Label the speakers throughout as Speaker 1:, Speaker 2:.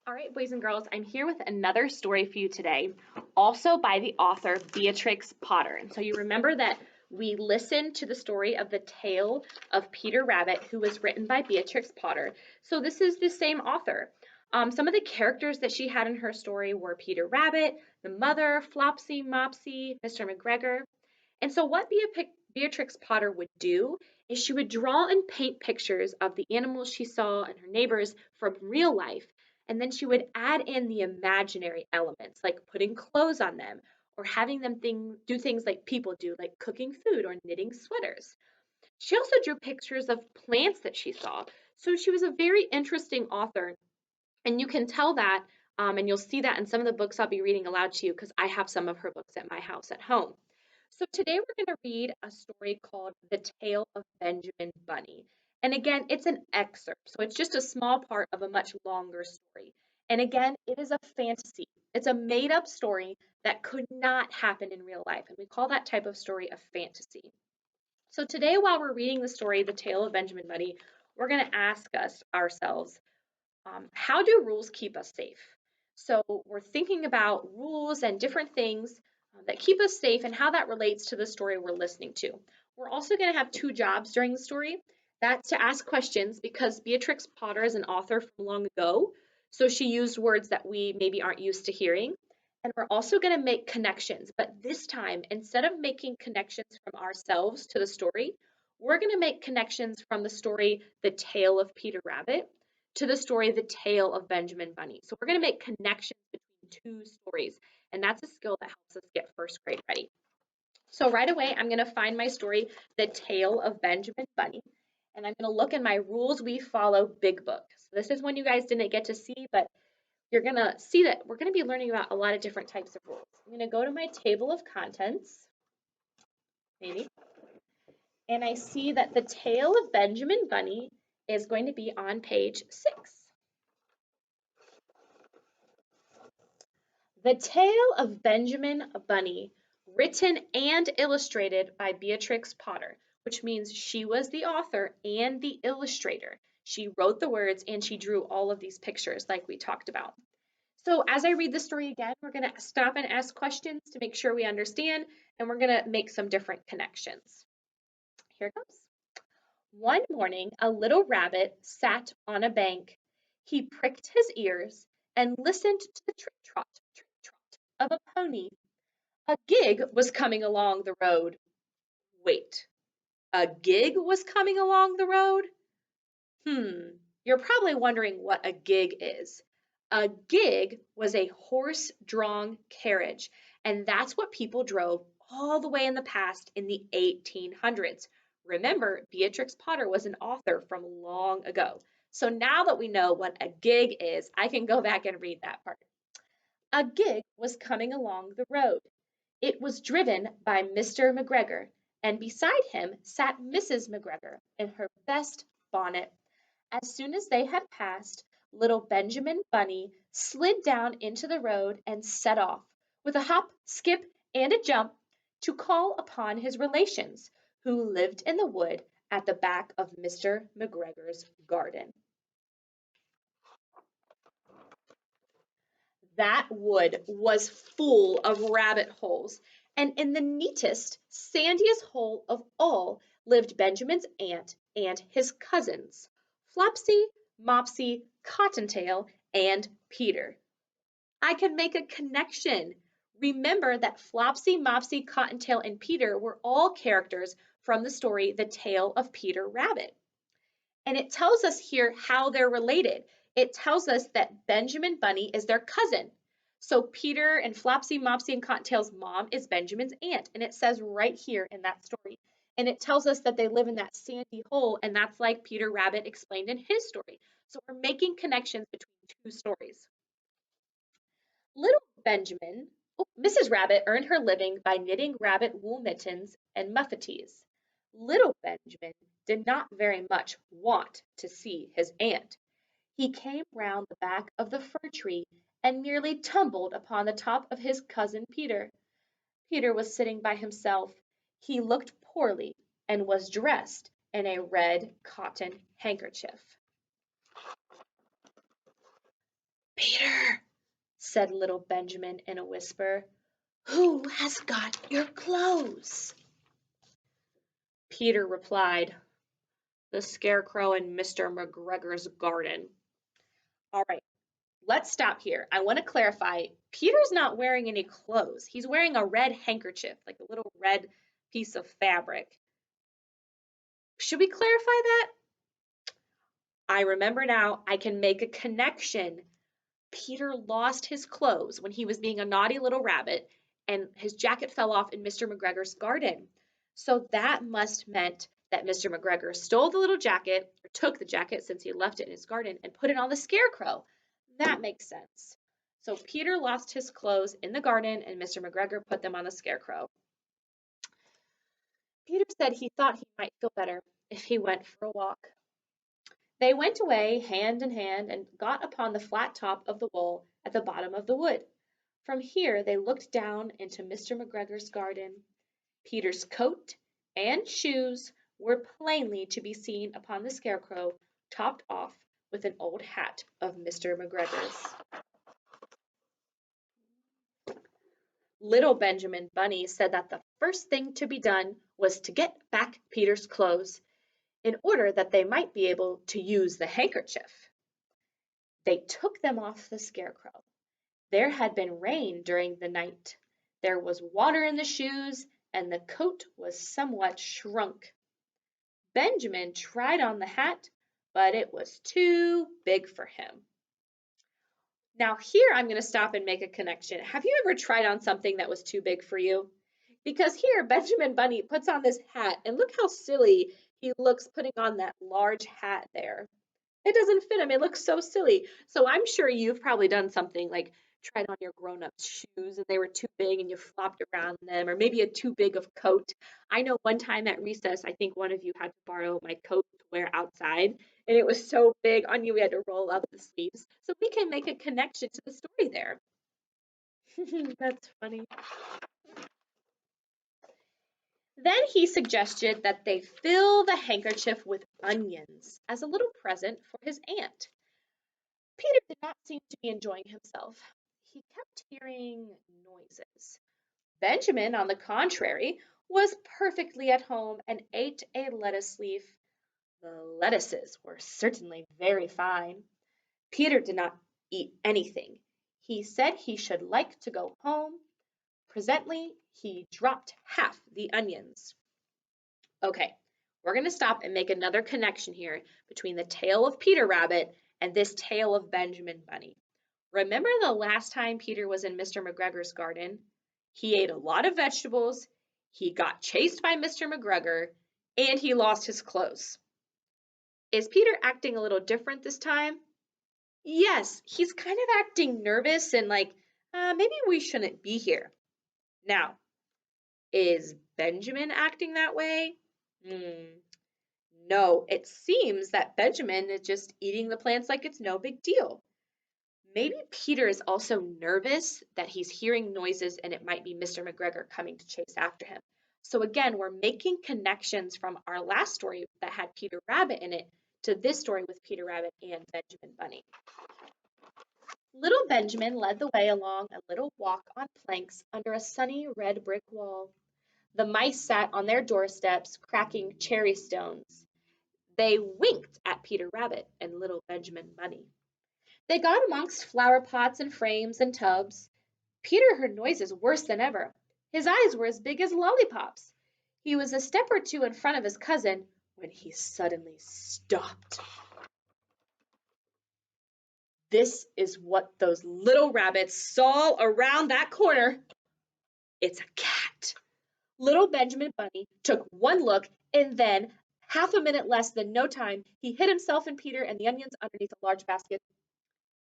Speaker 1: All right, boys and girls, I'm here with another story for you today, also by the author Beatrix Potter. And so you remember that we listened to the story of the tale of Peter Rabbit, who was written by Beatrix Potter. So this is the same author. Some of the characters that she had in her story were Peter Rabbit, the mother, Flopsy, Mopsy, Mr. McGregor. And so what Beatrix Potter would do is she would draw and paint pictures of the animals she saw and her neighbors from real life. And then she would add in the imaginary elements, like putting clothes on them or having them do things like people do, like cooking food or knitting sweaters. She also drew pictures of plants that she saw. So she was a very interesting author. And you can tell that, and you'll see that in some of the books I'll be reading aloud to you because I have some of her books at my house at home. So today we're going to read a story called The Tale of Benjamin Bunny. And again, it's an excerpt, so it's just a small part of a much longer story. And again, it is a fantasy. It's a made up story that could not happen in real life. And we call that type of story a fantasy. So today, while we're reading the story, The Tale of Benjamin Bunny, we're going to ask ourselves, how do rules keep us safe? So we're thinking about rules and different things that keep us safe and how that relates to the story we're listening to. We're also going to have two jobs during the story. That's to ask questions because Beatrix Potter is an author from long ago, so she used words that we maybe aren't used to hearing. And we're also going to make connections, but this time, instead of making connections from ourselves to the story, we're going to make connections from the story The Tale of Peter Rabbit to the story The Tale of Benjamin Bunny. So we're going to make connections between two stories, and that's a skill that helps us get first grade ready. So right away, I'm going to find my story, The Tale of Benjamin Bunny, and I'm going to look in my Rules We Follow Big Book. So this is one you guys didn't get to see, but you're going to see that we're going to be learning about a lot of different types of rules. I'm going to go to my table of contents, maybe, and I see that The Tale of Benjamin Bunny is going to be on page 6. The Tale of Benjamin Bunny, written and illustrated by Beatrix Potter, which means she was the author and the illustrator. She wrote the words and she drew all of these pictures like we talked about. So as I read the story again, we're going to stop and ask questions to make sure we understand, and we're going to make some different connections. Here it goes. One morning, a little rabbit sat on a bank. He pricked his ears and listened to the trot, of a pony. A gig was coming along the road. Wait, a gig was coming along the road? You're probably wondering what a gig is. A gig was a horse-drawn carriage, and that's what people drove all the way in the past in the 1800s. Remember, Beatrix Potter was an author from long ago. So now that we know what a gig is, I can go back and read that part. A gig was coming along the road. It was driven by Mr. McGregor, and beside him sat Mrs. McGregor in her best bonnet. As soon as they had passed, little Benjamin Bunny slid down into the road and set off, with a hop, skip, and a jump, to call upon his relations, who lived in the wood at the back of Mr. McGregor's garden. That wood was full of rabbit holes, and in the neatest, sandiest hole of all lived Benjamin's aunt and his cousins, Flopsy, Mopsy, Cottontail, and Peter. I can make a connection. Remember that Flopsy, Mopsy, Cottontail, and Peter were all characters from the story The Tale of Peter Rabbit. And it tells us here how they're related. It tells us that Benjamin Bunny is their cousin. So Peter and Flopsy, Mopsy, and Cottontail's mom is Benjamin's aunt, and it says right here in that story. And it tells us that they live in that sandy hole, and that's like Peter Rabbit explained in his story. So we're making connections between two stories. Little Mrs. Rabbit earned her living by knitting rabbit wool mittens and muffetees. Little Benjamin did not very much want to see his aunt. He came round the back of the fir tree and nearly tumbled upon the top of his cousin Peter. Peter was sitting by himself. He looked poorly and was dressed in a red cotton handkerchief. said little Benjamin in a whisper. "Who has got your clothes?" Peter replied, "The Scarecrow in Mr. McGregor's garden." All right, let's stop here. I want to clarify, Peter's not wearing any clothes. He's wearing a red handkerchief, like a little red piece of fabric. Should we clarify that? I remember now, I can make a connection. Peter lost his clothes when he was being a naughty little rabbit, and his jacket fell off in Mr. McGregor's garden. So that must meant that Mr. McGregor stole the little jacket, or took the jacket since he left it in his garden, and put it on the Scarecrow. That makes sense. So Peter lost his clothes in the garden, and Mr. McGregor put them on the Scarecrow. Peter said he thought he might feel better if he went for a walk. They went away hand in hand and got upon the flat top of the wall at the bottom of the wood. From here they looked down into Mr. McGregor's garden. Peter's coat and shoes were plainly to be seen upon the Scarecrow, topped off with an old hat of Mr. McGregor's. Little Benjamin Bunny said that the first thing to be done was to get back Peter's clothes, in order that they might be able to use the handkerchief. They took them off the Scarecrow. There had been rain during the night. There was water in the shoes, and the coat was somewhat shrunk. Benjamin tried on the hat, but it was too big for him. Now here I'm going to stop and make a connection. Have you ever tried on something that was too big for you? Because here Benjamin Bunny puts on this hat, and look how silly he looks putting on that large hat there. It doesn't fit him. It looks so silly. So I'm sure you've probably done something like tried on your grown-up shoes and they were too big and you flopped around them, or maybe a too big of coat. I know one time at recess, I think one of you had to borrow my coat to wear outside, and it was so big on you we had to roll up the sleeves. So we can make a connection to the story there. That's funny. Then he suggested that they fill the handkerchief with onions as a little present for his aunt. Peter did not seem to be enjoying himself. He kept hearing noises. Benjamin, on the contrary, was perfectly at home and ate a lettuce leaf. The lettuces were certainly very fine. Peter did not eat anything. He said he should like to go home. Presently, he dropped half the onions. Okay, we're going to stop and make another connection here between the tale of Peter Rabbit and this tale of Benjamin Bunny. Remember the last time Peter was in Mr. McGregor's garden? He ate a lot of vegetables, he got chased by Mr. McGregor, and he lost his clothes. Is Peter acting a little different this time? Yes, he's kind of acting nervous and like, maybe we shouldn't be here. Now, is Benjamin acting that way? No, it seems that Benjamin is just eating the plants like it's no big deal. Maybe Peter is also nervous that he's hearing noises and it might be Mr. McGregor coming to chase after him. So again, we're making connections from our last story that had Peter Rabbit in it to this story with Peter Rabbit and Benjamin Bunny. Little Benjamin led the way along a little walk on planks under a sunny red brick wall. The mice sat on their doorsteps, cracking cherry stones. They winked at Peter Rabbit and little Benjamin Bunny. They got amongst flower pots and frames and tubs. Peter heard noises worse than ever. His eyes were as big as lollipops. He was a step or two in front of his cousin when he suddenly stopped. This is what those little rabbits saw around that corner. It's a cat. Little Benjamin Bunny took one look, and then, half a minute less than no time, he hid himself and Peter and the onions underneath a large basket.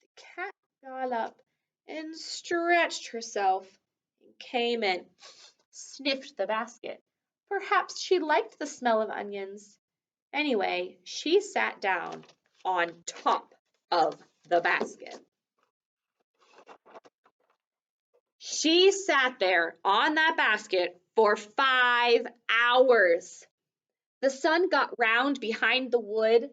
Speaker 1: The cat got up and stretched herself and came and sniffed the basket. Perhaps she liked the smell of onions. Anyway, she sat down on top of the basket. She sat there on that basket for 5 hours. The sun got round behind the wood,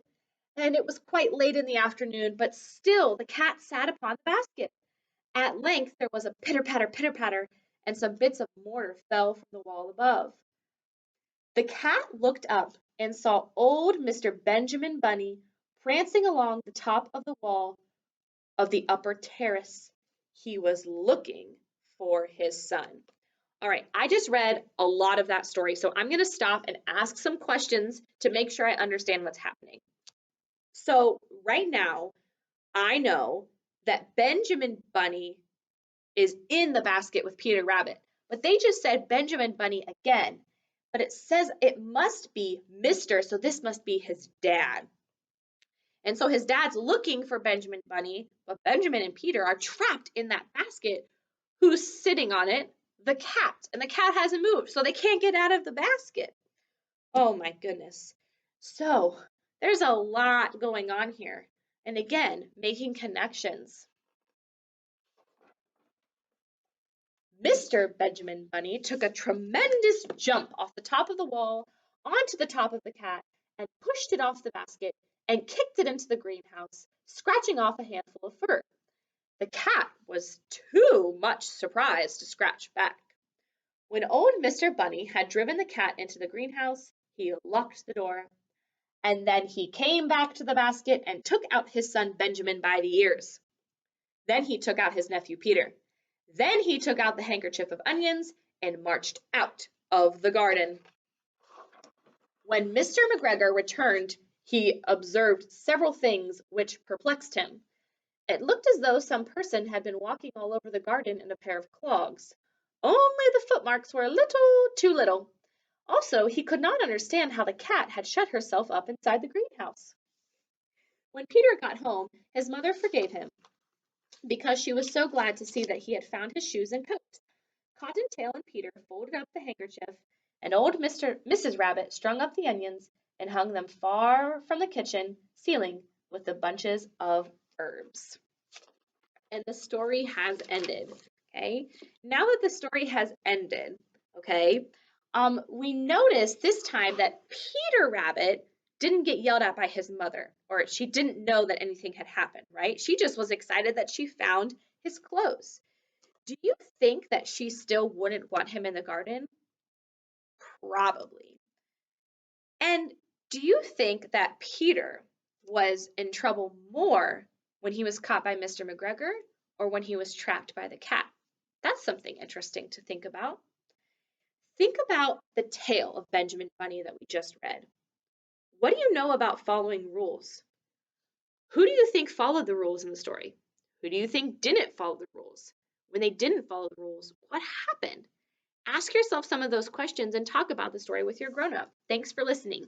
Speaker 1: and it was quite late in the afternoon, but still the cat sat upon the basket. At length there was a pitter patter, and some bits of mortar fell from the wall above. The cat looked up and saw old Mr. Benjamin Bunny prancing along the top of the wall of the upper terrace. He was looking for his son. All right, I just read a lot of that story, so I'm going to stop and ask some questions to make sure I understand what's happening. So, right now, I know that Benjamin Bunny is in the basket with Peter Rabbit, but they just said Benjamin Bunny again, but it says it must be Mr., so this must be his dad. And so his dad's looking for Benjamin Bunny, but Benjamin and Peter are trapped in that basket. Who's sitting on it? The cat. And the cat hasn't moved, so they can't get out of the basket. Oh my goodness. So there's a lot going on here. And again, making connections. Mr. Benjamin Bunny took a tremendous jump off the top of the wall onto the top of the cat and pushed it off the basket and kicked it into the greenhouse, scratching off a handful of fur. The cat was too much surprised to scratch back. When old Mr. Bunny had driven the cat into the greenhouse, he locked the door, and then he came back to the basket and took out his son Benjamin by the ears. Then he took out his nephew Peter. Then he took out the handkerchief of onions and marched out of the garden. When Mr. McGregor returned, he observed several things which perplexed him. It looked as though some person had been walking all over the garden in a pair of clogs. Only the footmarks were a little too little. Also, he could not understand how the cat had shut herself up inside the greenhouse. When Peter got home, his mother forgave him, because she was so glad to see that he had found his shoes and coat. Cottontail and Peter folded up the handkerchief, and old Mrs. Rabbit strung up the onions and hung them far from the kitchen ceiling with the bunches of herbs. And the story has ended. Okay. Now that the story has ended, okay, we notice this time that Peter Rabbit didn't get yelled at by his mother, or she didn't know that anything had happened, right? She just was excited that she found his clothes. Do you think that she still wouldn't want him in the garden? Probably. And do you think that Peter was in trouble more when he was caught by Mr. McGregor or when he was trapped by the cat? That's something interesting to think about. Think about the tale of Benjamin Bunny that we just read. What do you know about following rules? Who do you think followed the rules in the story? Who do you think didn't follow the rules? When they didn't follow the rules, what happened? Ask yourself some of those questions and talk about the story with your grown-up. Thanks for listening.